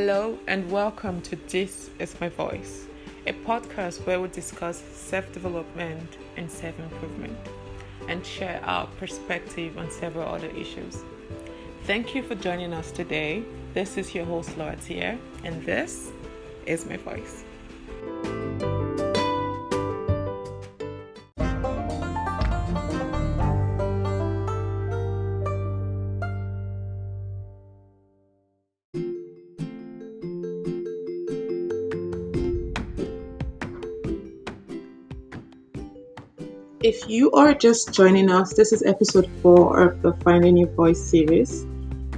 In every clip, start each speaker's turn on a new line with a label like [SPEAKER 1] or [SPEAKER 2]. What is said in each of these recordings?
[SPEAKER 1] Hello and welcome to This Is My Voice, a podcast where we discuss self-development and self-improvement and share our perspective on several other issues. Thank you for joining us today. This is your host Laura Tier, and this is my voice. If you are just joining us, this is episode 4 of the Finding Your Voice series,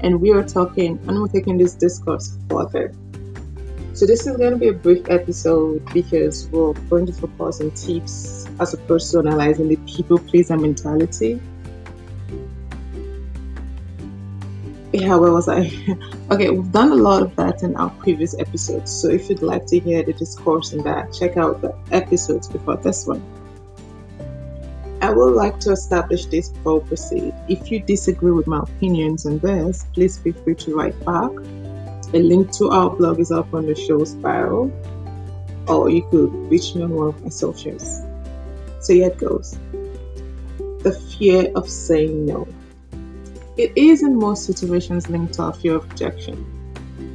[SPEAKER 1] and we're taking this discourse further. So this is going to be a brief episode because we're going to focus on tips as opposed to analyzing the people pleaser mentality. Yeah, where was I? Okay, we've done a lot of that in our previous episodes, so if you'd like to hear the discourse in that, check out the episodes before this one. I would like to establish this before we proceed. If you disagree with my opinions on this, please feel free to write back. A link to our blog is up on the show's bio, or you could reach me on one of my socials. So here it goes. The fear of saying no. It is in most situations linked to a fear of rejection.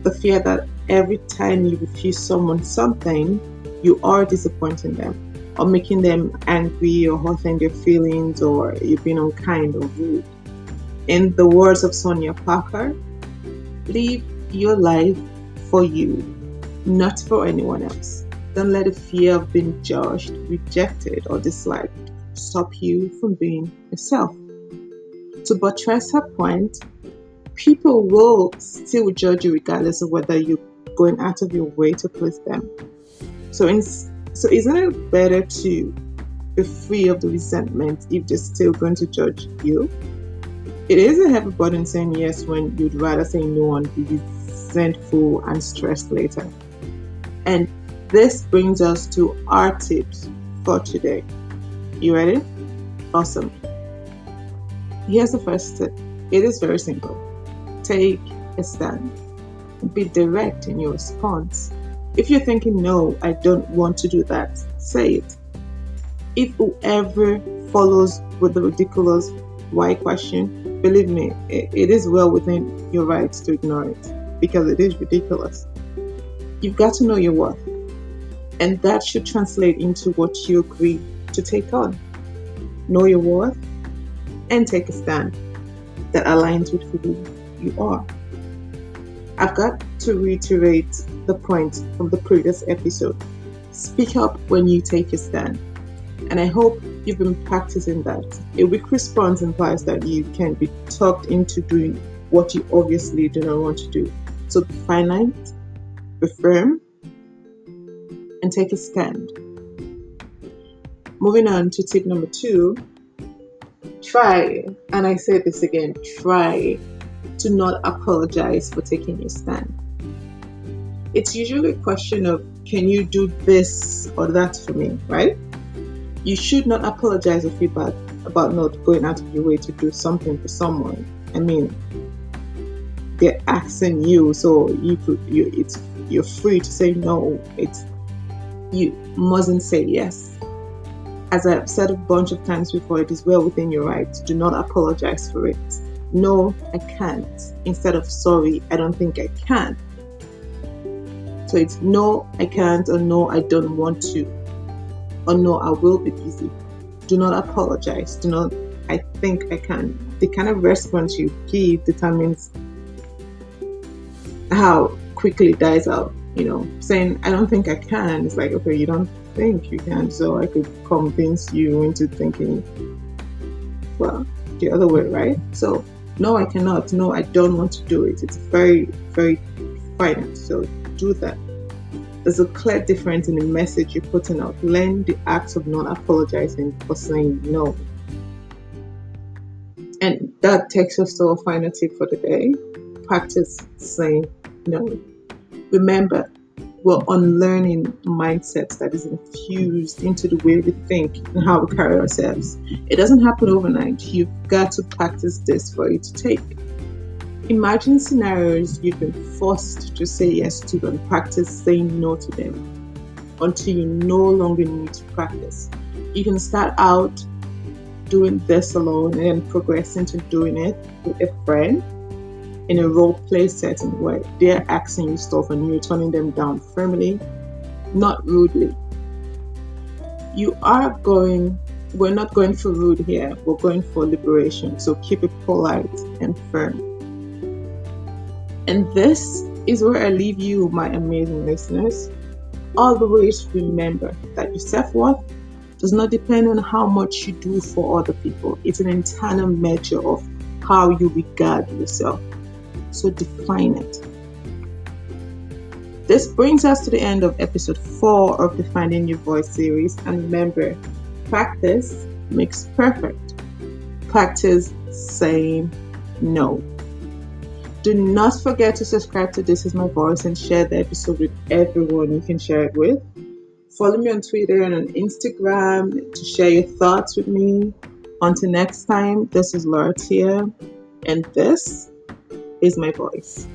[SPEAKER 1] The fear that every time you refuse someone something, you are disappointing them, or making them angry, or hurting their feelings, or you've been unkind or rude. In the words of Sonia Parker, live your life for you, not for anyone else. Don't let the fear of being judged, rejected, or disliked stop you from being yourself. To buttress her point, people will still judge you regardless of whether you're going out of your way to please them. So isn't it better to be free of the resentment if they're still going to judge you? It is a heavy burden saying yes when you'd rather say no and be resentful and stressed later. And this brings us to our tips for today. You ready? Awesome. Here's the first tip. It is very simple. Take a stand. Be direct in your response. If you're thinking, no, I don't want to do that, say it. If whoever follows with the ridiculous why question, believe me, it is well within your rights to ignore it because it is ridiculous. You've got to know your worth, and that should translate into what you agree to take on. Know your worth and take a stand that aligns with who you are. I've got to reiterate the point from the previous episode. Speak up when you take a stand. And I hope you've been practicing that. A weak response implies that you can be talked into doing what you obviously do not want to do. So be finite, be firm, and take a stand. Moving on to tip number 2. Try, and I say this again, try to not apologize for taking your stand. It's usually a question of, can you do this or that for me, right? You should not apologize or feel bad about not going out of your way to do something for someone. I mean, they're asking you, so you're free to say no. You mustn't say yes. As I've said a bunch of times before, it is well within your rights. Do not apologize for it. No, I can't. Instead of sorry, I don't think I can. So it's no, I can't, or no, I don't want to, or no, I will be busy. Do not apologize. Do not, I think I can. The kind of response you give determines how quickly it dies out. Saying, I don't think I can, it's like, okay, you don't think you can, so I could convince you into thinking, well, the other way, right? So, no, I cannot. No, I don't want to do it. It's very, very finite. So do that. There's a clear difference in the message you're putting out. Learn the act of not apologizing for saying no. And that takes us to our final tip for the day. Practice saying no. Remember, we're unlearning mindsets that is infused into the way we think and how we carry ourselves. It doesn't happen overnight. You've got to practice this for it to take. Imagine scenarios you've been forced to say yes to and practice saying no to them until you no longer need to practice. You can start out doing this alone and then progress into doing it with a friend in a role play setting where they're asking you stuff and you're turning them down firmly, not rudely. We're not going for rude here, we're going for liberation. So keep it polite and firm. And this is where I leave you, my amazing listeners. Always remember that your self-worth does not depend on how much you do for other people. It's an internal measure of how you regard yourself. So define it. This brings us to the end of episode 4 of the Finding Your Voice series. And remember, practice makes perfect. Practice saying no. Do not forget to subscribe to This Is My Voice and share the episode with everyone you can share it with. Follow me on Twitter and on Instagram to share your thoughts with me. Until next time, this is Laura Tia, and this is my voice.